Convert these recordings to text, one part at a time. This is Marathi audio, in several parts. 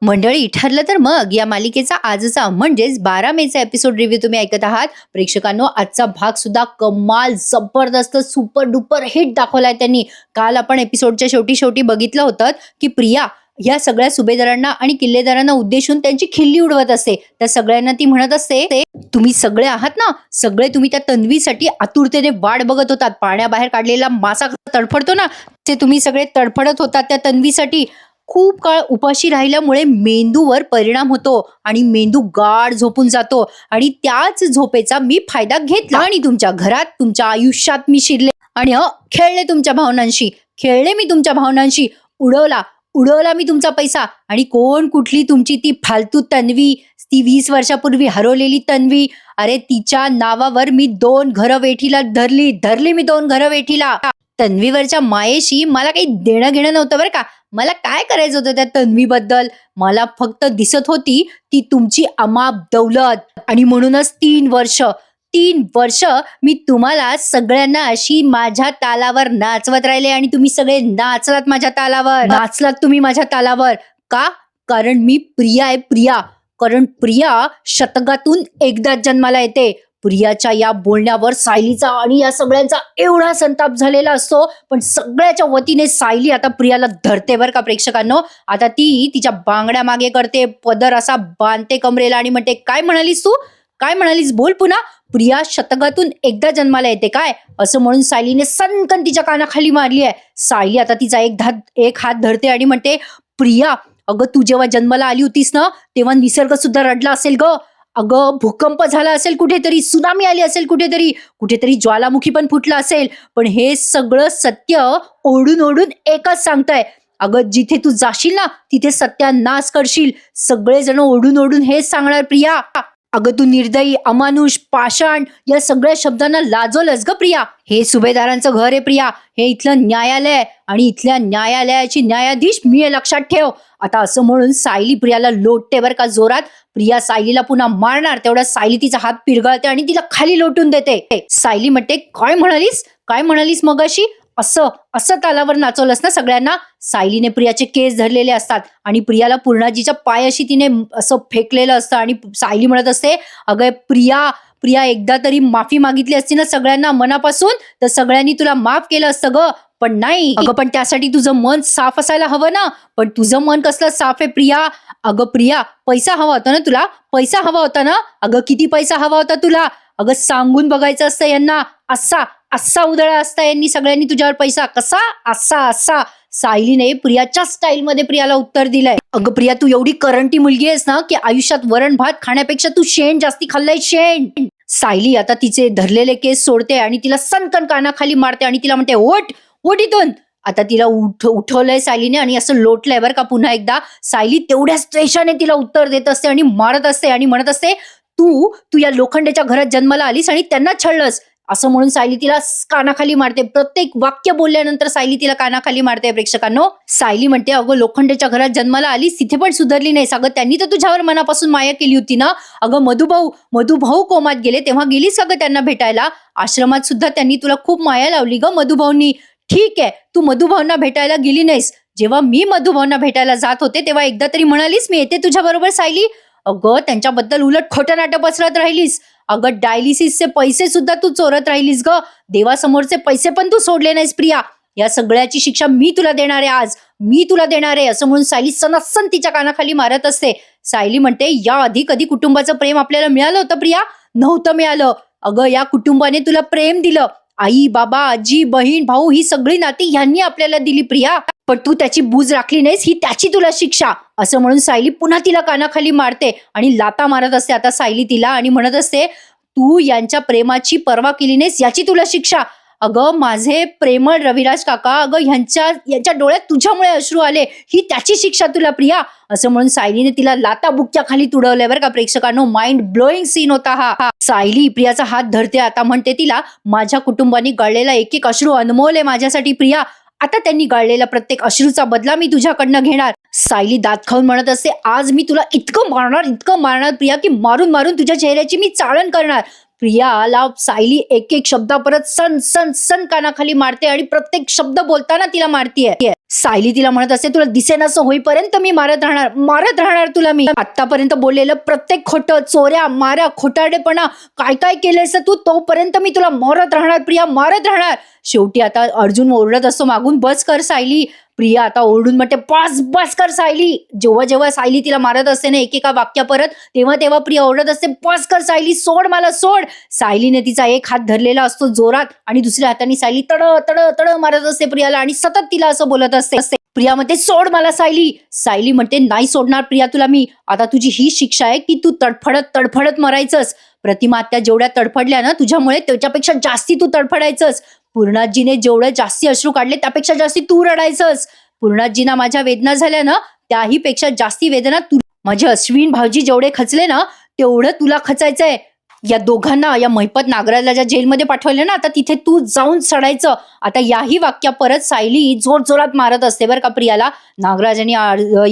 मंडळी, ठरलं तर मग या मालिकेचा आजचा म्हणजेच 12 मेचा एपिसोड रिव्ह्यू तुम्ही ऐकत आहात. प्रेक्षकांनो, आजचा भाग सुद्धा कमाल जबरदस्त सुपर डुपर हिट दाखवलाय त्यांनी. काल आपण एपिसोडच्या शेवटी शेवटी बघितलं होतं की प्रिया या सगळ्या सुभेदारांना आणि किल्लेदारांना उद्देशून त्यांची खिल्ली उडवत असते. त्या सगळ्यांना ती म्हणत असते, तुम्ही सगळे आहात ना, सगळे तुम्ही त्या तन्वीसाठी आतुरतेने वाट बघत होतात. पाण्याबाहेर काढलेला मासा तडफडतो ना, ते तुम्ही सगळे तडफडत होतात त्या तन्वीसाठी. खूप काळ उपाशी राहिल्यामुळे मेंदूवर परिणाम होतो आणि मेंदू गाढ झोपून जातो आणि त्याच झोपेचा मी फायदा घेतला आणि तुमच्या घरात तुमच्या आयुष्यात मी शिरले आणि खेळले तुमच्या भावनांशी, खेळले मी तुमच्या भावनांशी, उडवला मी तुमचा पैसा. आणि कोण कुठली तुमची ती फालतू तन्वी, ती 20 वर्षापूर्वी हरवलेली तन्वी, अरे तिच्या नावावर मी 2 घरं वेठीला धरली मी 2 घरं वेठीला. तन्वीवरच्या मायेशी मला काही देणं घेणं नव्हतं बरं का. मला काय करायचं होतं त्या तन्वीबद्दल, मला फक्त दिसत होती ती तुमची अमाप दौलत. आणि म्हणूनच 3 वर्ष मी तुम्हाला सगळ्यांना अशी माझ्या तालावर नाचवत राहिले आणि तुम्ही सगळे नाचलात तुम्ही माझ्या तालावर. का? कारण मी प्रिया आहे, कारण प्रिया शतकातून एकदाच जन्माला येते. प्रियाच्या या बोलण्यावर सायलीचा आणि या सगळ्यांचा एवढा संताप झालेला असतो, पण सगळ्याच्या वतीने सायली आता प्रियाला धरते बरं का प्रेक्षकांनो. आता ती तिच्या बांगड्या मागे करते, पदर असा बांधते कमरेला आणि म्हणते, काय म्हणालीस तू, काय म्हणालीस, बोल पुन्हा. प्रिया शतकातून एकदा जन्माला येते काय, असं म्हणून सायलीने सनकन तिच्या कानाखाली मारली आहे. सायली आता तिचा एक हात धरते आणि म्हणते, प्रिया अगं, तू जेव्हा जन्माला आली होतीस ना, तेव्हा निसर्ग सुद्धा रडला असेल ग. अगं, भूकंप झाला असेल कुठेतरी, सुनामी आली असेल कुठेतरी ज्वालामुखी पण फुटला असेल. पण हे सगळं सत्य ओढून एकच सांगताय, अगं जिथे तू जाशील ना तिथे सत्यानाश करशील. सगळेजण ओढून हेच सांगणार प्रिया. अगं तू निर्दयी, अमानुष, पाषाण या सगळ्या शब्दांना लाजवलंस ग प्रिया. हे सुभेदारांचं घर आहे प्रिया, हे इथलं न्यायालय आणि इथल्या न्यायालयाची न्यायाधीश मी आहे, लक्षात ठेव. आता असं म्हणून सायली प्रियाला लोटते बरं का जोरात. प्रिया सायलीला पुन्हा मारणार तेवढ्या सायली तिचा हात पिरगळते आणि तिला खाली लोटून देते. सायली म्हणते, काय म्हणालीस मगाशी, असं तालावर नाचवलंस ना सगळ्यांना. सायलीने प्रियाचे केस धरलेले असतात आणि प्रियाला पूर्णाजीच्या पायाशी तिने असं फेकलेलं असतं आणि सायली म्हणत असते, अगं प्रिया एकदा तरी माफी मागितली असती ना सगळ्यांना मनापासून, तर सगळ्यांनी तुला माफ केलं असतं ग. पण नाही अगं, पण त्यासाठी तुझं मन साफ असायला हवं ना. पण तुझं मन कसलं साफ आहे प्रिया. अगं प्रिया, पैसा हवा होता ना तुला, पैसा हवा होता ना. अगं किती पैसा हवा होता तुला. अगं सांगून बघायचं असतं यांना, असा उधळा असता यांनी सगळ्यांनी तुझ्यावर पैसा, कसा असा. सायलीने प्रियाच्या स्टाईलमध्ये प्रियाला उत्तर दिलंय. अगं प्रिया, तू एवढी करंटी मुलगी आहेस ना की आयुष्यात वरण भात खाण्यापेक्षा तू शेण जास्ती खाल्लंय, शेण. सायली आता तिचे धरलेले केस सोडते आणि तिला सनकन कानाखाली मारते आणि तिला म्हणते, ओट इथून. आता तिला उठवलंय सायलीने आणि असं लोटलंय बरं का पुन्हा एकदा. सायली तेवढ्याच त्वेषाने तिला उत्तर देत असते आणि मारत असते आणि म्हणत असते, तू या लोखंडाच्या घरात जन्माला आलीस आणि त्यांना छळलंस, असं म्हणून सायली तिला कानाखाली मारते. प्रत्येक वाक्य बोलल्यानंतर सायली तिला कानाखाली मारते प्रेक्षकांनो. सायली म्हणते, अगं लोखंडाच्या घरात जन्माला आलीस, तिथे पण सुधारली नाहीस. अगं त्यांनी तर तुझ्यावर मनापासून माया केली होती ना. अगं मधुभाऊ कोमात गेले तेव्हा गेलीस अगं त्यांना भेटायला. आश्रमात सुद्धा त्यांनी तुला खूप माया लावली ग मधुभाऊंनी. ठीक आहे, तू मधुभाऊंना भेटायला गेली नाहीस. जेव्हा मी मधुभाऊंना भेटायला जात होते तेव्हा एकदा तरी म्हणालीस, मी येते तुझ्या बरोबर सायली. अगं त्यांच्याबद्दल उलट खोटं नाटक पसरत राहिलीस. अगं डायलिसिसचे पैसे सुद्धा तू चोरत राहिलीस ग. देवासमोरचे पैसे पण तू सोडले नाहीस प्रिया. या सगळ्याची शिक्षा मी तुला देणार आहे आज, मी तुला देणार आहे, असं म्हणून सायली सनसन तिच्या कानाखाली मारत असते. सायली म्हणते, या आधी कधी कुटुंबाचं प्रेम आपल्याला मिळालं होतं प्रिया? नव्हतं मिळालं. अगं या कुटुंबाने तुला प्रेम दिलं. आई, बाबा, आजी, बहीण, भाऊ ही सगळी नाती ह्यांनी आपल्याला दिली प्रिया. पण तू त्याची बूज राखली नाहीस, ही त्याची तुला शिक्षा, असं म्हणून सायली पुन्हा तिला कानाखाली मारते आणि लाता मारत असते आता सायली तिला आणि म्हणत असते, तू यांच्या प्रेमाची पर्वा केली नाहीस याची तुला शिक्षा. अगं माझे प्रेमळ रविराज काका, अगं यांच्या डोळ्यात तुझ्यामुळे अश्रू आले, ही त्याची शिक्षा तुला प्रिया, असं म्हणून सायलीने तिला लाता बुक्क्या खाली तुडवलंय बरं का प्रेक्षकांनो. माइंड ब्लोईंग सीन होता हा. सायली प्रियाचा हात धरते, आता म्हणते तिला, माझ्या कुटुंबाने गळलेला एक अश्रू अनमोल आहे माझ्यासाठी प्रिया. आता त्यांनी गाळलेला प्रत्येक अश्रूचा बदला मी तुझ्याकडनं घेणार. सायली दात खाऊन म्हणत असते, आज मी तुला इतकं मारणार प्रिया की मारून तुझ्या चेहऱ्याची मी चाळण करणार. प्रियाला सायली एक एक शब्द परत सन सन सन कानाखाली मारते आणि प्रत्येक शब्द बोलताना तिला मारतीये. सायली तिला म्हणत असते, तुला दिसेनासं होईपर्यंत मी मारत राहणार तुला. मी आतापर्यंत बोललेलं प्रत्येक खोटं, चोऱ्या माऱ्या, खोटारडेपणा, काय काय केलंयस तू, तोपर्यंत मी तुला मारत राहणार प्रिया, मारत राहणार. शेवटी आता अर्जुन ओरडत असतो मागून, बस कर सायली. प्रिया आता ओरडून म्हणते, बस बस कर सायली. जेव्हा जेव्हा सायली तिला मारत असते ना एकेका वाक्या परत, तेव्हा तेव्हा प्रिया ओरडत असते, बस कर सायली, सोड मला, सोड. सायलीने तिचा एक हात धरलेला असतो जोरात आणि दुसऱ्या हाताने सायली तड तड तड मारत असते प्रियाला आणि सतत तिला असं बोलत असते. प्रिया म्हणते, सोड मला सायली. सायली म्हणते, नाही सोडणार प्रिया तुला मी. आता तुझी ही शिक्षा आहे की तू तडफडत मरायचंस. प्रतिमा त्या जेवढ्या तडफडल्या ना तुझ्यामुळे, त्याच्यापेक्षा जास्ती तू तडफडायचंस. पूर्णाजीने जेवढे जास्ती अश्रू काढले त्यापेक्षा जास्ती तू रडायचंस. पूर्णाजीना माझ्या वेदना झाल्या ना त्याही पेक्षा जास्ती वेदना तू, माझे अश्विन भाऊजी जेवढे खचले ना तेवढं तुला खचायचंय. या दोघांना, या महिपत नागराजला ज्या जेलमध्ये पाठवले ना, आता तिथे तू जाऊन चढायचं. आता याही वाक्या परत सायली जोर जोरात मारत असते बरं का प्रियाला. नागराजांनी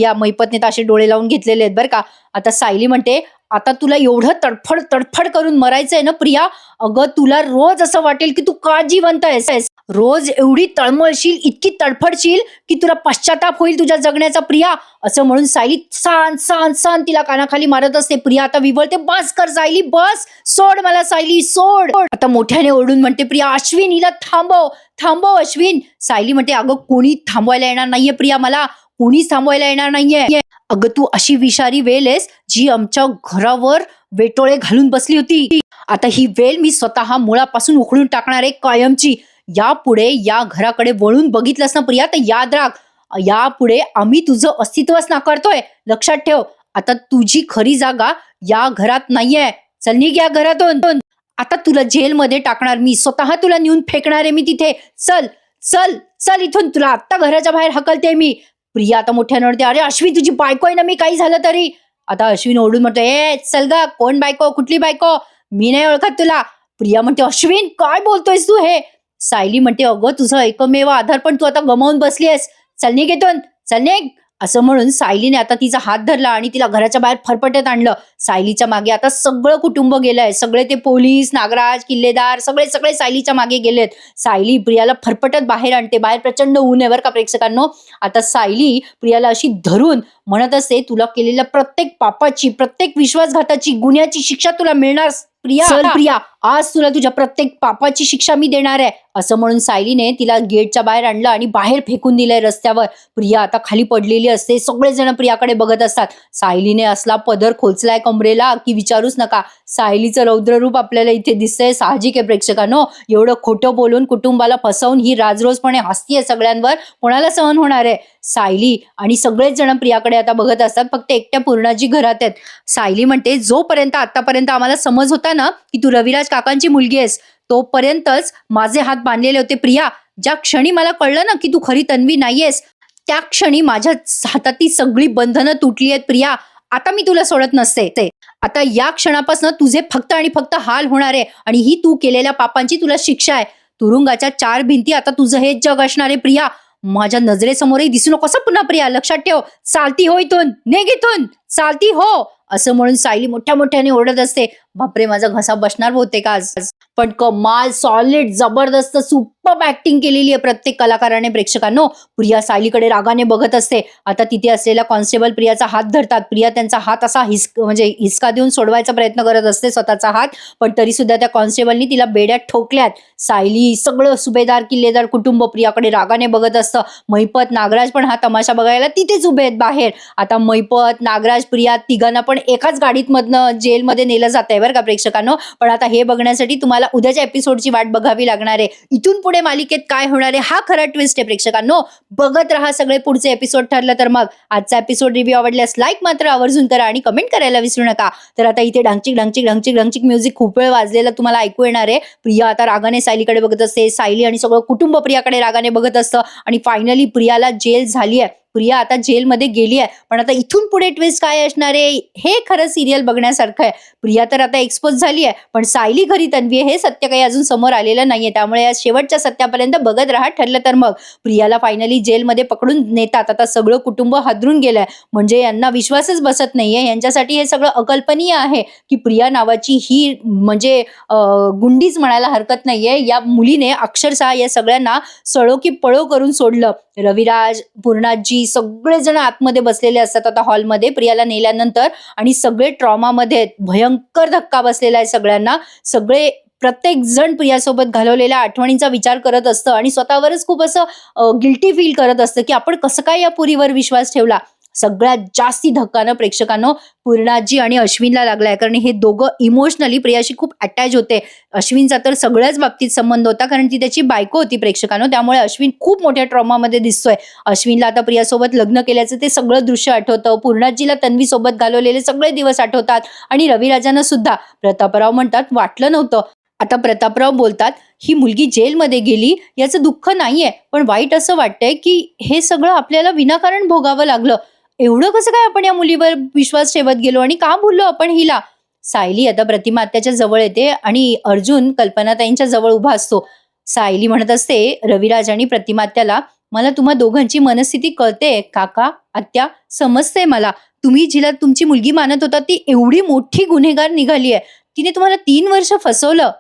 या महिपतने तर असे डोळे लावून घेतलेले आहेत बरं का. आता सायली म्हणते, आता तुला एवढं तडफड करून मरायचंय ना प्रिया, अगं तुला रोज असं वाटेल की तू का जिवंत आहेस. रोज एवढी तळमळशील, इतकी तडफडशील की तुला पश्चाताप होईल तुझ्या जगण्याचा प्रिया. असं म्हणून सायली सान सान सान तिला कानाखाली मारत असते. प्रिया आता विवळते, बस कर सायली, बस, सोड मला सायली, सोड. आता मोठ्याने ओरडून म्हणते प्रिया, अश्विन हिला थांबव अश्विन. सायली म्हणते, अगं कोणी थांबवायला येणार नाहीये प्रिया, मला कोणीच थांबवायला येणार नाहीये. अगं तू अशी विषारी वेल आहेस जी आमच्या घरावर वेटोळे घालून बसली होती. आता ही वेल मी स्वतः मुळापासून उखडून टाकणार आहे कायमची. यापुढे या घराकडे वळून बघितलंस ना प्रिया तर याद राख, यापुढे आम्ही तुझं अस्तित्वच नाकारतोय, लक्षात ठेव. आता तुझी खरी जागा या घरात नाहीये. चल निघ या घरातून. आता तुला जेलमध्ये टाकणार मी, स्वतः तुला नेऊन फेकणार आहे मी तिथे. चल चल चल इथून, तुला आत्ता घराच्या बाहेर हकलते मी. प्रिया आता मोठ्यानं ओरडते, अरे अश्विन तुझी बायको आहे ना मी, काही झालं तरी. आता अश्विन ओरडून म्हणतो, ए चल गा, कोण बायको, कुठली बायको, मी नाही ओळखत तुला. प्रिया म्हणते, अश्विन काय बोलतोयस तू हे. सायली म्हणते, अगं तुझं एकमेव आधार पण तू आता गमावून बसली आहेस, चल निघ इथून, चल निघ. असं म्हणून सायलीने आता तिचा हात धरला आणि तिला घराच्या बाहेर फरफटत आणलं. सायलीच्या मागे आता सगळं कुटुंब गेलंय, सगळे ते पोलीस, नागराज, किल्लेदार, सगळे सायलीच्या मागे गेलेत. सायली प्रियाला फरफटत बाहेर आणते. बाहेर प्रचंड ऊन आहे बरं का प्रेक्षकांनो. आता सायली प्रियाला अशी धरून म्हणत असते, तुला केलेल्या प्रत्येक पापाची, प्रत्येक विश्वासघाताची, गुन्ह्याची शिक्षा तुला मिळणार प्रिया. चल प्रिया, आज तुला तुझ्या प्रत्येक पापाची शिक्षा मी देणार आहे. असं म्हणून सायलीने तिला गेटच्या बाहेर आणलं आणि बाहेर फेकून दिलंय रस्त्यावर. प्रिया आता खाली पडलेली असते, सगळेजण प्रियाकडे बघत असतात. सायलीने असला पदर खोचलाय कमरेला की विचारूच नका. सायलीचं रौद्ररूप आपल्याला इथे दिसतंय. साहजिक आहे प्रेक्षकांनो, एवढं खोटं बोलून कुटुंबाला फसवून ही राजरोजपणे हसतीये सगळ्यांवर, कोणाला सहन होणार आहे. सायली आणि सगळेच जण प्रियाकडे आता बघत असतात, फक्त एकट्या पूर्णाजी घरात आहेत. सायली म्हणते, जोपर्यंत आतापर्यंत आम्हाला समज होता ना की तू रविराज काकांची मुलगी आहेस, तोपर्यंतच माझे हात बांधलेले होते प्रिया. ज्या क्षणी मला कळलं ना की तू खरी तन्वी नाहीयेस, त्या क्षणी माझ्या हातातली सगळी बंधनं तुटली आहेत प्रिया. आता मी तुला सोडत नसते. आता या क्षणापासून तुझे फक्त आणि फक्त हाल होणार आहे आणि ही तू केलेल्या पापांची तुला शिक्षा आहे. तुरुंगाच्या 4 भिंती आता तुझं हेच जग असणार आहे प्रिया. माझ्या नजरेसमोरही दिसू नकोस पुन्हा प्रिया, लक्षात ठेव. चालती हो इथून, निघ इथून, चालती हो. असं म्हणून सायली मोठ्याने ओरडत असते. बापरे, माझा घसा बसणार बहुतेक आज. पण कमाल, सॉलिड, जबरदस्त, सुपर ऍक्टिंग केलेली आहे प्रत्येक कलाकाराने प्रेक्षकांनो. प्रिया सायलीकडे रागाने बघत असते. आता तिथे असलेला कॉन्स्टेबल प्रियाचा हात धरतात. प्रिया त्यांचा हात असा हिसका देऊन सोडवायचा प्रयत्न करत असते स्वतःचा हात, पण तरी सुद्धा त्या कॉन्स्टेबलनी तिला बेड्यात ठोकल्यात. सायली, सगळं सुभेदार किल्लेदार कुटुंब प्रियाकडे रागाने बघत असतं. महिपत, नागराज पण हा तमाशा बघायला तिथेच उभे आहेत बाहेर. आता महिपत, नागराज, प्रिया तिघांना पण एकाच गाडीत मधनं जेलमध्ये नेलं जात आहे बरं का प्रेक्षकांनो. पण आता हे बघण्यासाठी तुम्हाला उद्याच्या एपिसोडची वाट बघावी लागणार आहे. इथून पुढे मालिकेत काय होणार आहे हा खरा ट्विस्ट आहे प्रेक्षकांनो. बघत राहा सगळे पुढचे एपिसोड. ठरलं तर मग आजचा एपिसोड रिव्ह्यू आवडल्यास लाईक मात्र आवर्जून करा आणि कमेंट करायला विसरू नका. तर आता इथे ढंगचिक म्युझिक खूप वेळ वाजलेलं तुम्हाला ऐकू येणार आहे. प्रिया आता रागाने सायलीकडे बघत असते. सायली आणि सगळं कुटुंब प्रियाकडे रागाने बघत असतं आणि फायनली प्रियाला जेल झाली आहे. प्रिया आता जेलमध्ये गेली आहे, पण आता इथून पुढे ट्विस्ट काय असणार आहे, हे खरं सिरियल बघण्यासारखं आहे. प्रिया तर आता एक्सपोज झाली आहे, पण सायली घरी तन्वी आहे हे सत्य काही अजून समोर आलेलं नाहीये. त्यामुळे या शेवटच्या सत्यापर्यंत बघत राहा. ठरलं तर मग प्रियाला फायनली जेलमध्ये पकडून नेतात. आता सगळं कुटुंब हादरून गेलंय, म्हणजे यांना विश्वासच बसत नाहीये. यांच्यासाठी हे सगळं अकल्पनीय आहे की प्रिया नावाची ही म्हणजे गुंडीच म्हणायला हरकत नाहीये. या मुलीने अक्षरशः या सगळ्यांना सळो की पळो करून सोडलं. रविराज, पूर्णाजी सगळेजण आतमध्ये बसलेले असतात आता हॉलमध्ये प्रियाला नेल्यानंतर, आणि सगळे ट्रॉमामध्ये आहेत. भयंकर धक्का बसलेला आहे सगळ्यांना. सगळे प्रत्येक जण प्रियासोबत घालवलेल्या आठवणींचा विचार करत असतं आणि स्वतःवरच खूप असं गिल्टी फील करत असतं की आपण कसं काय या पुरीवर विश्वास ठेवला. सगळ्यात जास्ती धक्कानं प्रेक्षकांनो पूर्णाजी आणि अश्विनला लागलाय, कारण हे दोघं इमोशनली प्रियाशी खूप अटॅच होते. अश्विनचा तर सगळ्याच बाबतीत संबंध होता, कारण ती त्याची बायको होती प्रेक्षकांनो. त्यामुळे अश्विन खूप मोठ्या ट्रॉमामध्ये दिसतोय. अश्विनला आता प्रियासोबत लग्न केल्याचं ते सगळं दृश्य आठवतं. पूर्णाजीला तन्वी सोबत घालवलेले सगळे दिवस आठवतात. आणि रविराजांना सुद्धा प्रतापराव म्हणतात वाटलं नव्हतं. आता प्रतापराव बोलतात ही मुलगी जेलमध्ये गेली याचं दुःख नाहीये, पण वाईट असं वाटतंय की हे सगळं आपल्याला विनाकारण भोगावं लागलं. एवढं कसं काय आपण या मुलीवर विश्वास ठेवत गेलो आणि का बोललो आपण हिला. सायली आता प्रतिमा आत्याच्या जवळ येते आणि अर्जुन कल्पनाताईंच्या जवळ उभा असतो. सायली म्हणत असते रविराज आणि प्रतिमा आत्याला, मला तुम्हा दोघांची मनस्थिती कळते काका आत्या, समजते मला. तुम्ही जिला तुमची मुलगी मानत होता ती एवढी मोठी गुन्हेगार निघाली आहे. तिने तुम्हाला 3 वर्ष फसवलं.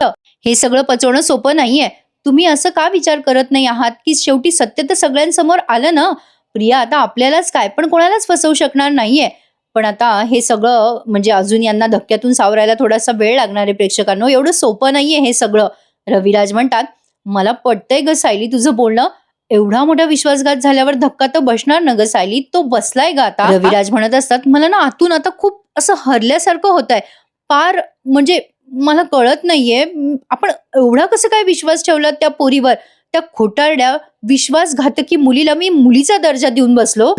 हे सगळं पचवणं सोपं नाहीये. तुम्ही असं का विचार करत नाही आहात की शेवटी सत्य तर सगळ्यांसमोर आलं ना. प्रिया आता आपल्यालाच काय पण कोणालाच फसवू शकणार नाहीये. पण आता हे सगळं म्हणजे अजून यांना धक्क्यातून सावरायला थोडासा वेळ लागणार आहे प्रेक्षकांनो. एवढं सोपं नाहीये हे सगळं. रविराज म्हणतात मला पटतंय ग सायली तुझं बोलणं. एवढा मोठा विश्वासघात झाल्यावर धक्का तर बसणार ना ग सायली, तो बसलाय का आता. रविराज म्हणत असतात मला ना आतून आता खूप असं हरल्यासारखं होत आहे. फार म्हणजे मला कळत नाहीये आपण एवढा कसं काय विश्वास ठेवला त्या पोरीवर. त्या खोटारड्या विश्वासघातकी मुलीला मी मुलीचा दर्जा देऊन बसलो.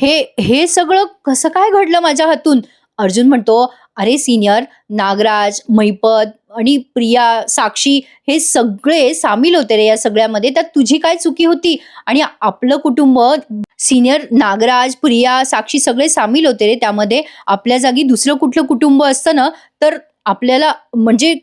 हे हे सगळं कसं काय घडलं माझ्या हातून. अर्जुन म्हणतो अरे सिनियर, नागराज, मैपत आणि प्रिया, साक्षी हे सगळे सामील होते रे या सगळ्यामध्ये. त्यात तुझी काय चुकी होती. आणि आपलं कुटुंब सिनियर, नागराज, प्रिया, साक्षी सगळे सामील होते रे त्यामध्ये. आपल्या जागी दुसरं कुठलं कुटुंब असतं ना तर आपल्याला म्हणजे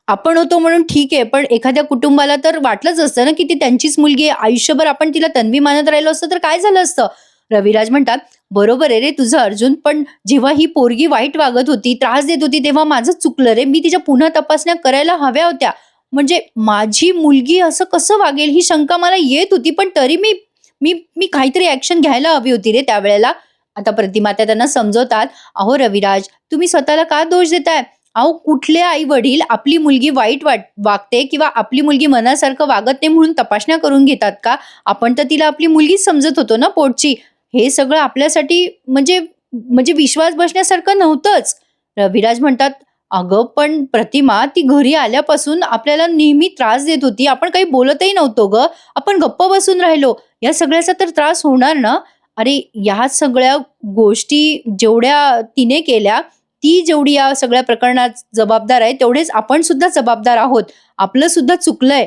आपण होतो म्हणून ठीक आहे, पण एखाद्या कुटुंबाला तर वाटलंच असतं ना की ती त्यांचीच मुलगी आहे. आयुष्यभर आपण तिला तन्वी मानत राहिलो असतं तर काय झालं असतं. रविराज म्हणतात बरोबर आहे रे तुझं अर्जुन, पण जेव्हा ही पोरगी वाईट वागत होती, त्रास देत होती, तेव्हा माझं चुकलं रे. मी तिच्या पुन्हा तपासण्या करायला हव्या होत्या. म्हणजे माझी मुलगी असं कसं वागेल ही शंका मला येत होती, पण तरी मी मी मी काहीतरी ऍक्शन घ्यायला हवी होती रे त्यावेळेला. आता प्रतिमा त्या त्यांना समजवतात अहो रविराज, तुम्ही स्वतःला का दोष देताय. अहो कुठले आई वडील आपली मुलगी वाईट वागते किंवा आपली मुलगी मनासारखं वागत नाही म्हणून तपासण्या करून घेतात का. आपण तर तिला आपली मुलगीच समजत होतो ना पोटची. हे सगळं आपल्यासाठी म्हणजे म्हणजे विश्वास बसण्यासारखं नव्हतंच. रविराज म्हणतात अगं पण प्रतिमा ती घरी आल्यापासून आपल्याला नेहमी त्रास देत होती, आपण काही बोलतही नव्हतो ग, आपण गप्प बसून राहिलो. या सगळ्याचा तर त्रास होणार ना. अरे या सगळ्या गोष्टी जेवढ्या तिने केल्या, ती जेवढी या सगळ्या प्रकरणात जबाबदार आहे तेवढेच आपण सुद्धा जबाबदार आहोत. आपलं सुद्धा चुकलंय.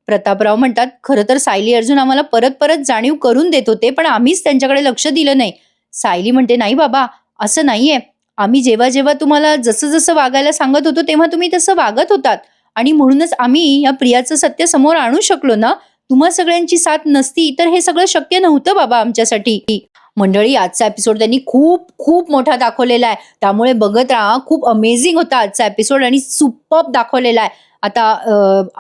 प्रतापराव म्हणतात खरं तर सायली अर्जुन आम्हाला परत परत जाणीव करून देत होते, पण आम्हीच त्यांच्याकडे लक्ष दिलं नाही. सायली म्हणते नाही बाबा, असं नाहीये. आम्ही जेव्हा जेव्हा तुम्हाला जसं जसं वागायला सांगत होतो तेव्हा तुम्ही तसं वागत होतात, आणि म्हणूनच आम्ही या प्रियाचं सत्य समोर आणू शकलो ना. तुम्हा सगळ्यांची साथ नसती तर हे सगळं शक्य नव्हतं बाबा आमच्यासाठी. मंडळी आजचा एपिसोड त्यांनी खूप खूप मोठा दाखवलेला आहे, त्यामुळे बघत राहा. खूप अमेझिंग होता आजचा एपिसोड आणि सुपर्ब दाखवलेला आहे. आता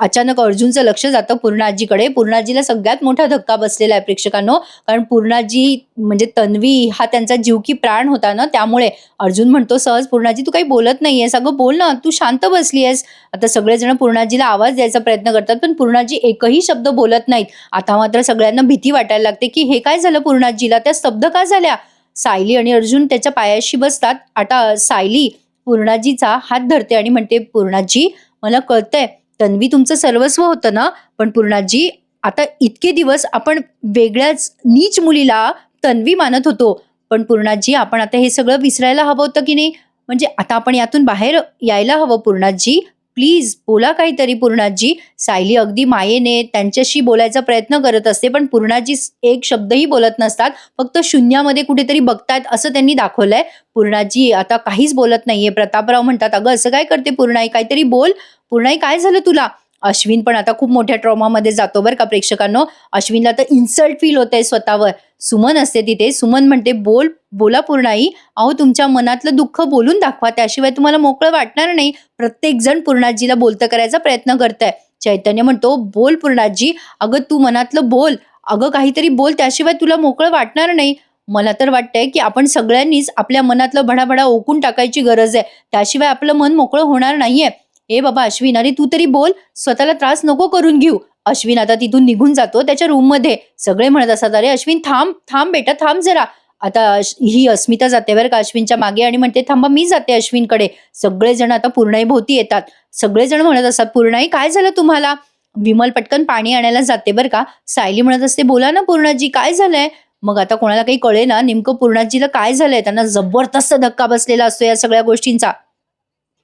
अचानक अर्जुनचं लक्ष जातं पूर्णाजीकडे. पूर्णाजीला सगळ्यात मोठा धक्का बसलेला आहे प्रेक्षकांनो, कारण पूर्णाजी म्हणजे तन्वी हा त्यांचा जीव की प्राण होता ना. त्यामुळे अर्जुन म्हणतो सहज पूर्णाजी तू काही बोलत नाहीयेस, अगं बोल ना, तू शांत बसली आहेस. आता सगळेजण पूर्णाजीला आवाज द्यायचा प्रयत्न करतात, पण पूर्णाजी एकही शब्द बोलत नाहीत. आता मात्र सगळ्यांना भीती वाटायला लागते की हे काय झालं पूर्णाजीला, त्या स्तब्ध का झाल्या. सायली आणि अर्जुन त्याच्या पायाशी बसतात. आता सायली पूर्णाजीचा हात धरते आणि म्हणते पूर्णाजी मला कळतंय तन्वी तुमचं सर्वस्व होतं ना, पण पूर्णाजी आता इतके दिवस आपण वेगळ्याच नीच मुलीला तन्वी मानत होतो, पण पूर्णाजी आपण आता हे सगळं विसरायला हवं होतं की नाही. म्हणजे आता आपण यातून बाहेर यायला हवं पूर्णाजी. प्लीज बोला काहीतरी पूर्णाजी. सायली अगदी मायेने त्यांच्याशी बोलायचा प्रयत्न करत असते, पण पूर्णाजी एक शब्दही बोलत नसतात. फक्त शून्यामध्ये कुठेतरी बघतायत असं त्यांनी दाखवलंय. पूर्णाजी आता काहीच बोलत नाहीये. प्रतापराव म्हणतात, "अगं असं काय करते पूर्णाई? काहीतरी बोल. पूर्णाई काय झालं तुला?" अश्विन पण आता खूप मोठ्या ट्रॉमामध्ये जातो बरं का प्रेक्षकांनो. अश्विनला तर इन्सल्ट फील होतंय स्वतःवर. सुमन असते तिथे. सुमन म्हणते, बोला पूर्णाई. अहो तुमच्या मनातलं दुःख बोलून दाखवा. त्याशिवाय तुम्हाला मोकळं वाटणार नाही." प्रत्येक जण पूर्णाजीला बोलतं करायचा प्रयत्न करतंय. चैतन्य म्हणतो, "बोल पूर्णाजी. अगं तू मनातलं बोल. अगं काहीतरी बोल. त्याशिवाय तुला मोकळं वाटणार नाही." मला तर वाटतंय, की आपण सगळ्यांनीच आपल्या मनातलं भडाभडा ओकून टाकायची गरज आहे. त्याशिवाय आपलं मन मोकळं होणार नाहीये. "ए बाबा अश्विन, अरे तू तरी बोल. स्वतःला त्रास नको करून घेऊ." अश्विन आता तिथून निघून जातो त्याच्या रूममध्ये. सगळे म्हणत असतात, "अरे अश्विन थांब, थांब बेटा थांब जरा." आता ही अस्मिता जाते बरं का अश्विनच्या मागे आणि म्हणते, "थांबा मी जाते अश्विनकडे." सगळेजण आता पूर्णाई भोवती येतात. सगळेजण म्हणत असतात, "पूर्णाई काय झालं तुम्हाला?" विमल पटकन पाणी आणायला जाते बरं का. सायली म्हणत असते, "बोला ना पूर्णाजी काय झालंय?" मग आता कोणाला काही कळेना नेमकं पूर्णाजीला काय झालंय. त्यांना जबरदस्त धक्का बसलेला असतो या सगळ्या गोष्टींचा.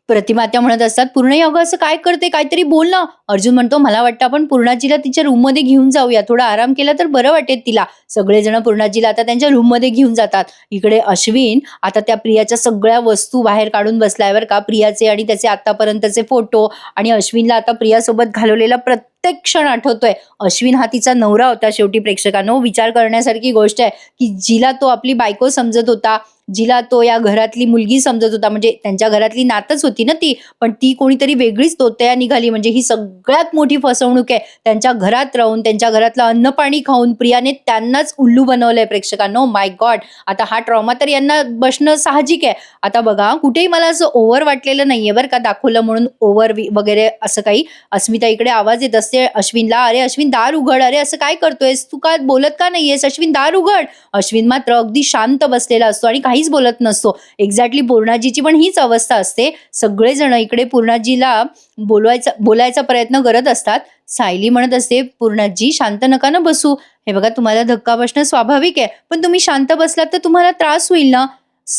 प्रतिमा त्या म्हणत असतात, "पूर्णाई अगं असं काय करते? काहीतरी बोल ना." अर्जुन म्हणतो, "मला वाटतं आपण पूर्णाजीला तिच्या रूममध्ये घेऊन जाऊया. थोडा आराम केला तर बरं वाटेल तिला." सगळेजण पूर्णाजीला आता त्यांच्या रूममध्ये घेऊन जातात. इकडे अश्विन आता त्या प्रियाच्या सगळ्या वस्तू बाहेर काढून बसलाय बरं का. प्रियाचे आणि त्याचे आतापर्यंतचे फोटो आणि अश्विनला आता प्रियासोबत घालवलेला प्रत्येक क्षण आठवतोय. अश्विन हा तिचा नवरा होता शेवटी प्रेक्षकांनो. विचार करण्यासारखी गोष्ट आहे, की जिला तो आपली बायको समजत होता, जिला तो या घरातली मुलगी समजत होता, म्हणजे त्यांच्या घरातली नातच होती ना ती, पण ती कोणीतरी वेगळीच तोतया निघाली. म्हणजे ही सगळ्यात मोठी फसवणूक आहे. त्यांच्या घरात राहून, त्यांच्या घरातलं अन्न पाणी खाऊन प्रियाने त्यांनाच उल्लू बनवलंय प्रेक्षकांनो. माय गॉड. आता हा ट्रॉमा तर यांना बसणं साहजिक आहे. आता बघा कुठेही मला असं ओव्हर वाटलेलं नाहीये बरं का, दाखवलं म्हणून ओव्हर वगैरे असं काही. अस्मिता इकडे आवाज येत असते अश्विनला, "अरे अश्विन दार उघड. अरे असं काय करतोयस तू? का बोलत का नाहीयेस? अश्विन दार उघड." अश्विन मात्र अगदी शांत बसलेला असतो आणि काहीच बोलत नसतो. एक्झॅक्टली पूर्णाजीची पण हीच अवस्था असते. सगळेजण इकडे पूर्णाजीला बोलायचा प्रयत्न करत असतात. सायली म्हणत असते, "पूर्णाजी शांत नका ना बसू. हे बघा तुम्हाला धक्का बसणं स्वाभाविक आहे, पण तुम्ही शांत बसलात तर तुम्हाला त्रास होईल ना."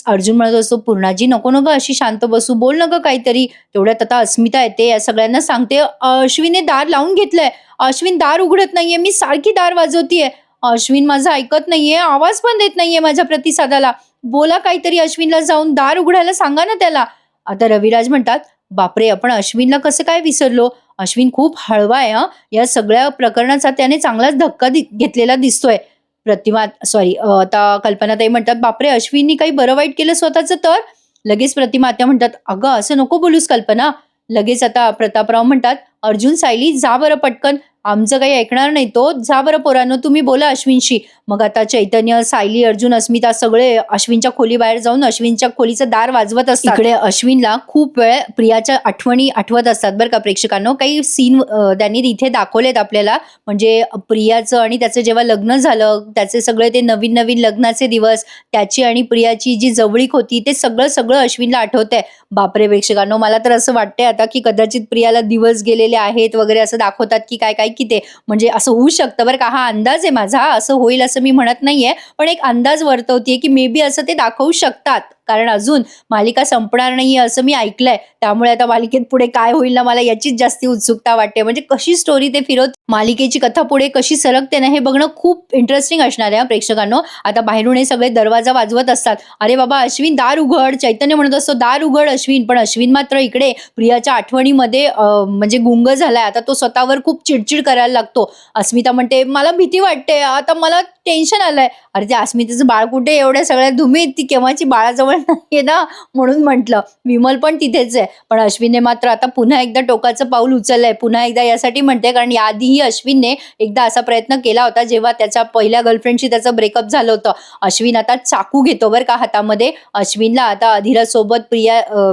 अर्जुन म्हणत असतो, "पूर्णाजी नको ना गं अशी शांत बसू. बोल ना गं काहीतरी." तेवढ्यात आता अस्मिता येते. या सगळ्यांना सांगते, "अश्विनने दार लावून घेतलंय. अश्विन दार उघडत नाहीये. मी सारखी दार वाजवतीये. अश्विन माझं ऐकत नाहीये. आवाज पण देत नाहीये माझ्या प्रतिसादाला. बोला काहीतरी अश्विनला जाऊन दार उघडायला सांगा ना त्याला." आता रविराज म्हणतात, "बापरे आपण अश्विनला कसं काय विसरलो? अश्विन खूप हळवा आहे हं. या सगळ्या प्रकरणाचा त्याने चांगलाच धक्का घेतलेला दिसतोय." प्रतिमा सॉरी आता कल्पनाताई म्हणतात, "बापरे अश्विननी काही बरं वाईट केलं स्वतःचं तर?" लगेच प्रतिमा आत्या म्हणतात, "अगं असं नको बोलूस कल्पना." लगेच आता प्रतापराव म्हणतात, "अर्जुन सायली जा बरं पटकन. आमचं काही ऐकणार नाही तो. जा बरं पोरांनो तुम्ही बोला अश्विनशी." मग आता चैतन्य, सायली, अर्जुन, अस्मिता सगळे अश्विनच्या खोलीबाहेर जाऊन अश्विनच्या खोलीचं दार वाजवत असतात. इकडे अश्विनला खूप वेळ प्रियाच्या आठवणी आठवत असतात बरं का प्रेक्षकांनो. काही सीन त्यांनी इथे दाखवलेत आपल्याला. म्हणजे प्रियाचं आणि त्याचं जेव्हा लग्न झालं, त्याचे सगळे ते नवीन नवीन लग्नाचे दिवस, त्याची आणि प्रियाची जी जवळीक होती, ते सगळं सगळं अश्विनला आठवतंय. बापरे प्रेक्षकांनो, मला तर असं वाटतंय आता की कदाचित प्रियाला दिवस गेलेले आहेत वगैरे असं दाखवतात की काय काय की ते म्हणजे असं होऊ शकतं बरं का. हा अंदाज आहे माझा, असं होईल असं मी म्हणत नाहीये, पण एक अंदाज वर्तवतेय की मे बी असं ते दाखवू शकतात. कारण अजून मालिका संपणार नाहीये असं मी ऐकलंय. त्यामुळे आता मालिकेत पुढे काय होईल ना, मला याचीच जास्ती उत्सुकता वाटते. म्हणजे कशी स्टोरी ते मालिकेची कथा पुढे कशी सरकते ना, हे बघणं खूप इंटरेस्टिंग असणार आहे प्रेक्षकांनो. आता बाहेरून हे सगळे दरवाजा वाजवत असतात. "अरे बाबा अश्विन दार उघड." चैतन्य म्हणत असतो, "दार उघड अश्विन." पण अश्विन मात्र इकडे प्रियाच्या आठवणीमध्ये म्हणजे गुंग झालाय. आता तो स्वतःवर खूप चिडचिड करायला लागतो. अस्मिता म्हणते, "मला भीती वाटते. आता मला टेन्शन आलंय." अरे ते अस्मितेचं बाळ कुठे एवढ्या सगळ्या धुमीत, ती केव्हाची बाळाजवळ नाहीये ना, म्हणून म्हटलं. विमल पण तिथेच आहे. पण अश्विनने मात्र आता पुन्हा एकदा टोकाचं पाऊल उचललंय. पुन्हा एकदा यासाठी म्हणते कारण याआधीही अश्विनने एकदा असा प्रयत्न केला होता जेव्हा त्याच्या पहिल्या गर्लफ्रेंडशी त्याचं ब्रेकअप झालं होतं. अश्विन आता चाकू घेतो बरं का हातामध्ये. अश्विनला आता अधीरा सोबत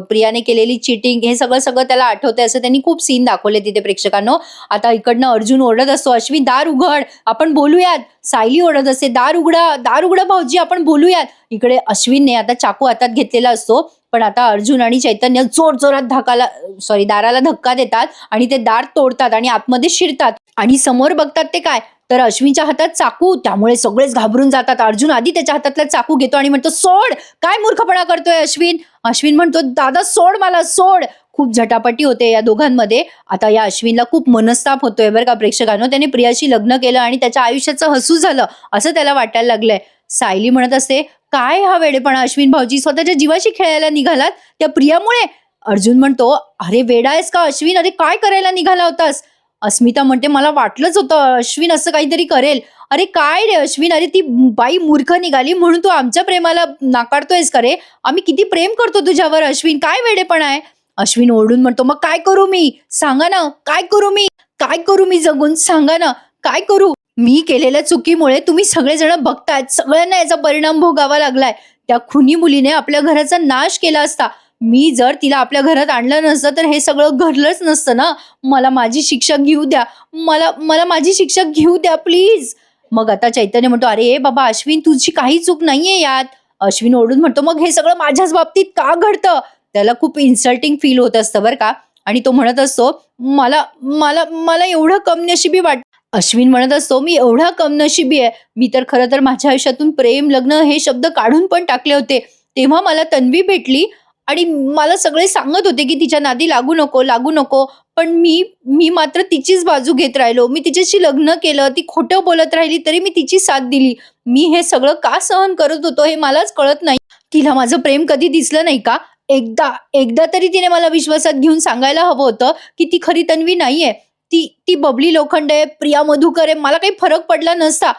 प्रियाने केलेली चिटिंग हे सगळं सगळं त्याला आठवतंय. असं त्यांनी खूप सीन दाखवले तिथे प्रेक्षकांनो. आता इकडनं अर्जुन ओरडत असतो, "अश्विन दार उघड, आपण बोलूयात." सायली ओरडत असते, दार उघडा भाऊजी, आपण बोलूयात." इकडे अश्विनने आता चाकू हातात घेतलेला असतो. पण आता अर्जुन आणि चैतन्य जोरात दाराला धक्का देतात आणि ते दार तोडतात आणि आतमध्ये शिरतात आणि समोर बघतात ते काय, तर अश्विनच्या हातात चाकू. त्यामुळे सगळेच घाबरून जातात. अर्जुन आधी त्याच्या हातातला चाकू घेतो आणि म्हणतो, "सोड, काय मूर्खपणा करतोय अश्विन." अश्विन म्हणतो, "दादा सोड मला, सोड." खूप झटापटी होते या दोघांमध्ये. आता या अश्विनला खूप मनस्ताप होतोय बरं का प्रेक्षकांनो. त्याने प्रियाशी लग्न केलं आणि त्याच्या आयुष्याचं हसू झालं असं त्याला वाटायला लागलंय. सायली म्हणत असते, "काय हा वेडेपणा अश्विन भाऊजी, स्वतःच्या जीवाशी खेळायला निघालात त्या प्रियामुळे?" अर्जुन म्हणतो, "अरे वेडा आहेस का अश्विन? अरे काय करायला निघाला होतास?" अस्मिता म्हणते, "मला वाटलंच होतं अश्विन असं काहीतरी करेल." "अरे काय रे अश्विन, अरे ती बाई मूर्ख निघाली म्हणून तू आमच्या प्रेमाला नाकारतोयस का रे? आम्ही किती प्रेम करतो तुझ्यावर अश्विन, काय वेडेपणा आहे?" अश्विन ओरडून म्हणतो, "मग काय करू मी? सांगा ना, काय करू मी? काय करू मी जगून? सांगा ना, काय करू? मी केलेल्या चुकीमुळे तुम्ही सगळेजण बघतायत, सगळ्यांना याचा परिणाम भोगावा लागलाय. त्या खुनी मुलीने आपल्या घराचा नाश केला असता. मी जर तिला आपल्या घरात आणलं नसतं तर हे सगळं घडलंच नसतं ना. मला माझी शिक्षा घेऊ द्या. मला मला माझी शिक्षा घेऊ द्या प्लीज." मग आता चैतन्य म्हणतो, "अरे बाबा अश्विन, तुझी काही चूक नाहीये यात." अश्विन ओरडून म्हणतो, "मग हे सगळं माझ्याच बाबतीत का घडतं?" त्याला खूप इन्सल्टिंग फील होत असतं बरं का. आणि तो म्हणत असतो, "मला मला मला एवढं कमनशिबी वाट." अश्विन म्हणत असतो, "मी एवढा कमनशिबी आहे. मी तर खरं तर माझ्या आयुष्यातून प्रेम, लग्न हे शब्द काढून पण टाकले होते. तेव्हा मला तन्वी भेटली आणि मला सगळे सांगत होते की तिच्या नादी लागू नको, लागू नको. पण मी मी मात्र तिचीच बाजू घेत राहिलो. मी तिच्याशी लग्न केलं. ती खोटं बोलत राहिली तरी मी तिची साथ दिली. मी हे सगळं का सहन करत होतो हे मलाच कळत नाही. तिला माझं प्रेम कधी दिसलं नाही का? एकदा एकदा तरी तिने मला विश्वासात घेऊन सांगायला हवं होतं की ती खरी तन्वी नाहीये. ती ती बबली लोखंडे आहे, प्रिया मधुकर आहे. मला काही फरक पडला नसता.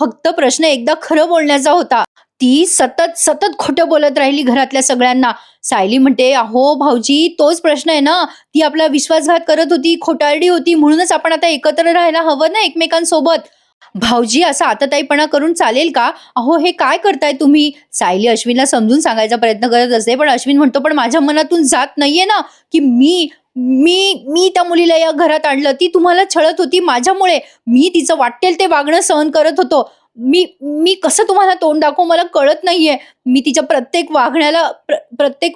फक्त प्रश्न एकदा खरं बोलण्याचा होता. ती सतत सतत खोटं बोलत राहिली घरातल्या सगळ्यांना." सायली म्हणते, "अहो भाऊजी, तोच प्रश्न आहे ना. ती आपला विश्वासघात करत होती, खोटारडी होती, म्हणूनच आपण आता एकत्र राहायला हवं ना एकमेकांसोबत." "भाऊजी, असा आतताईपणा करून चालेल का? अहो हे काय करताय तुम्ही?" सायली अश्विनला समजून सांगायचा प्रयत्न करत असते, पण अश्विन म्हणतो, "पण माझ्या मनातून जात नाहीये ना की मी मी मी त्या मुलीला या घरात आणलं. ती तुम्हाला छळत होती माझ्यामुळे. मी तिचं वाटेल ते वागणं सहन करत होतो. मी मी कसं तुम्हाला तोंड दाखवू मला कळत नाहीये. मी तिच्या प्रत्येक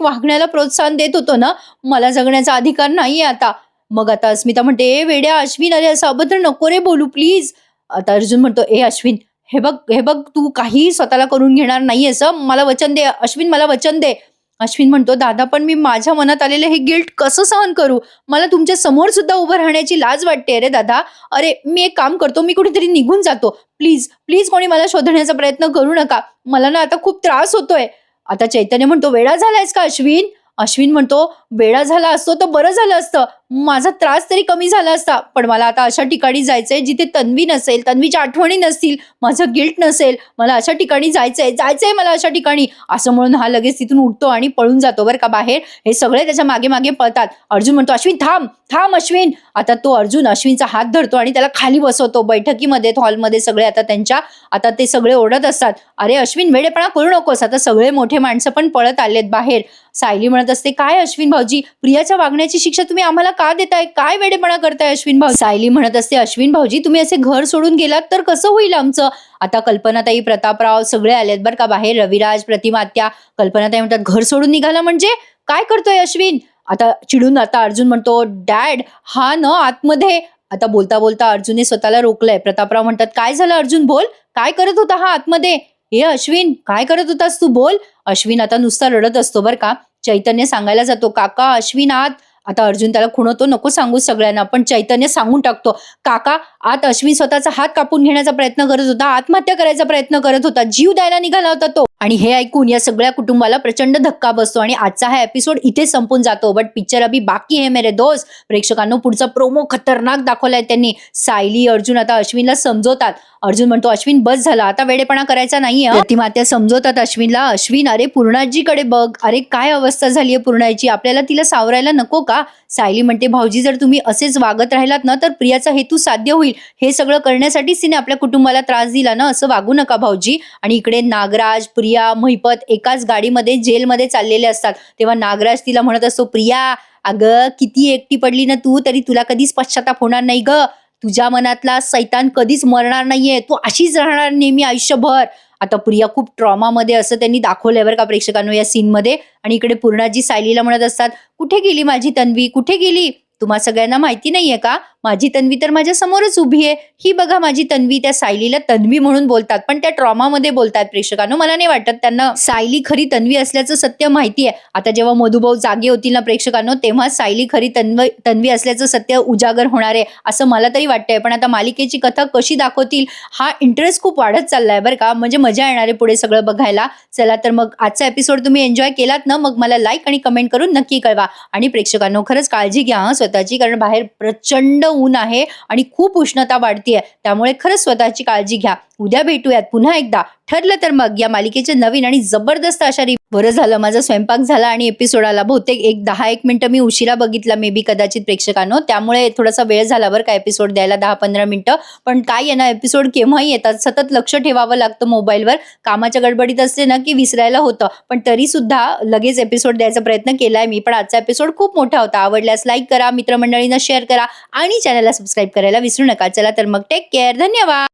वागण्याला प्रोत्साहन देत होतो ना. मला जगण्याचा अधिकार नाहीये आता." मग आता अस्मिता म्हणते, "ए वेड्या अश्विन, अरे असं अभद्र नको रे बोलू प्लीज." आता अर्जुन म्हणतो, "ए अश्विन, हे बघ तू काही स्वतःला करून घेणार नाहीयेस हं. मला वचन दे अश्विन, मला वचन दे." अश्विन म्हणतो, "दादा, पण मी माझ्या मनात आलेलं हे गिल्ट कसं सहन करू? मला तुमच्या समोर सुद्धा उभं राहण्याची लाज वाटते रे दादा. अरे मी एक काम करतो, मी कुठेतरी निघून जातो. प्लीज, प्लीज कोणी मला शोधण्याचा प्रयत्न करू नका. मला ना आता खूप त्रास होतोय." आता चैतन्य म्हणतो, "वेडा झालायस का अश्विन?" अश्विन म्हणतो, "वेडा झाला असतो तर बरं झालं असतं. माझा त्रास तरी कमी झाला असता. पण मला आता अशा ठिकाणी जायचंय जिथे तन्वी नसेल, तन्वीच्या आठवणी नसतील, माझं गिल्ट नसेल. मला अशा ठिकाणी जायचंय मला अशा ठिकाणी." असं म्हणून हा लगेच तिथून उठतो आणि पळून जातो बरं का बाहेर. हे सगळे त्याच्या मागे मागे पळतात. अर्जुन म्हणतो, "अश्विन थांब, थांब अश्विन." आता तो अर्जुन अश्विनचा हात धरतो आणि त्याला खाली बसवतो बैठकीमध्ये, हॉलमध्ये सगळे आता त्यांच्या. आता ते सगळे ओरडत असतात, "अरे अश्विन, वेडेपणा करू नकोस." आता सगळे मोठे माणसं पण पळत आलेत बाहेर. सायली म्हणत असते, "काय अश्विन भाऊजी, प्रियाच्या वागण्याची शिक्षा तुम्ही आम्हाला का देताय? काय वेडेपणा करताय अश्विन भाऊ?" सायली म्हणत असते, "अश्विन भाऊजी, तुम्ही असे घर सोडून गेलात तर कसं होईल आमचं?" आता कल्पनाताई, प्रतापराव सगळे आलेत बरं का बाहेर. रविराज, प्रतिमात्या. कल्पनाताई म्हणतात, "घर सोडून निघाला म्हणजे काय करतोय अश्विन?" आता चिडून आता अर्जुन म्हणतो, "डॅड, हा न आतमध्ये." आता बोलता बोलता अर्जुनने स्वतःला रोखलंय. प्रतापराव म्हणतात, "काय झालं अर्जुन, बोल. काय करत होता हा आतमध्ये? हे अश्विन, काय करत होतास तू, बोल." अश्विन आता नुसता रडत असतो बरं का. चैतन्य सांगायला जातो, "काका अश्विन आत." आता अर्जुन त्याला खुणवतो, "नको सांगू सगळ्यांना." पण चैतन्य सांगून टाकतो, "काका आत अश्विन स्वतःचा हात कापून घेण्याचा प्रयत्न करत होता, आत्महत्या करायचा प्रयत्न करत होता, जीव द्यायला निघाला होता तो." आणि हे ऐकून या सगळ्या कुटुंबाला प्रचंड धक्का बसतो आणि आजचा हा एपिसोड इथे संपून जातो. बट पिक्चर अभी बाकी है मेरे दोस्त. प्रेक्षकांनो, पुढचा प्रोमो खतरनाक दाखवलाय त्यांनी. सायली, अर्जुन आता अश्विनला समजवतात. अर्जुन म्हणतो, "अश्विन बस झाला, आता वेडेपणा करायचा नाहीये." प्रतिमात्या समजवतात अश्विनला, "अश्विन, अरे पूर्णाजीकडे बघ. अरे काय अवस्था झालीये पूर्णाची, आपल्याला तिला सावरायला नको का?" सायली म्हणते, "भाऊजी, जर तुम्ही असेच वागत राहिलात ना तर प्रियाचा हेतू साध्य होईल. हे सगळं करण्यासाठीच तिने आपल्या कुटुंबाला त्रास दिला ना, असं वागू नका भाऊजी." आणि इकडे नागराज, प्रिया, महिपत एकाच गाडीमध्ये जेलमध्ये चाललेले असतात. तेव्हा नागराज तिला म्हणत असतो, "प्रिया, अगं किती एकटी पडली ना तू, तरी तुला कधीच पश्चाताप होणार नाही ग. तुझ्या मनातला सैतान कधीच मरणार नाहीये. तू अशीच राहणार नेहमी आयुष्यभर." आता प्रिया खूप ट्रॉमामध्ये असं त्यांनी दाखवलंय बरं का प्रेक्षकांनो या सीनमध्ये. आणि इकडे पूर्णाजी सायलीला म्हणत असतात, "कुठे गेली माझी तन्वी, कुठे गेली? तुम्हा सगळ्यांना माहिती नाहीये का? माझी तन्वी तर माझ्या समोरच उभी आहे. ही बघा माझी तन्वी. त्या सायलीला तन्वी म्हणून बोलतात, पण त्या ट्रॉमामध्ये बोलतात प्रेक्षकांनो. मला नाही वाटत त्यांना सायली खरी तन्वी असल्याचं सत्य माहिती आहे. आता जेव्हा मधुभाऊ जागे होतील ना प्रेक्षकांनो, तेव्हा सायली खरी तन्वी असल्याचं सत्य उजागर होणार आहे असं मला तरी वाटतंय. पण आता मालिकेची कथा कशी दाखवतील हा इंटरेस्ट खूप वाढत चाललाय बरं का. म्हणजे मजा येणार आहे पुढे सगळं बघायला. चला तर मग आजचा एपिसोड तुम्ही एन्जॉय केलात ना, मग मला लाईक आणि कमेंट करून नक्की कळवा. आणि प्रेक्षकांनो खरंच काळजी घ्या स्वतःची, कारण बाहेर प्रचंड ऊन आहे आणि खूप उष्णता वाढतीये. त्यामुळे खरंच स्वतःची काळजी घ्या. उद्या भेटूयात पुन्हा एकदा. ठरलं तर मग या मालिकेचे नवीन आणि जबरदस्त अशा बरं झालं माझा स्वयंपाक झाला आणि एपिसोड आला. बहुतेक 10-1 मिनिटं मी उशिरा बघितला मे बी कदाचित प्रेक्षकांनो. त्यामुळे थोडासा वेळ झाला बरं का एपिसोड द्यायला 10-15 मिनिटं. पण काय आहे ना, एपिसोड केव्हाही येतात. सतत लक्ष ठेवावं लागतं मोबाईलवर. कामाच्या गडबडीत असले ना की विसरायला होतं. पण तरी सुद्धा लगेच एपिसोड द्यायचा प्रयत्न केलाय मी. पण आजचा एपिसोड खूप मोठा होता. आवडल्यास लाईक करा, मित्रमंडळींना शेअर करा आणि चॅनलला सबस्क्राईब करायला विसरू नका. चला तर मग टेक केअर. धन्यवाद.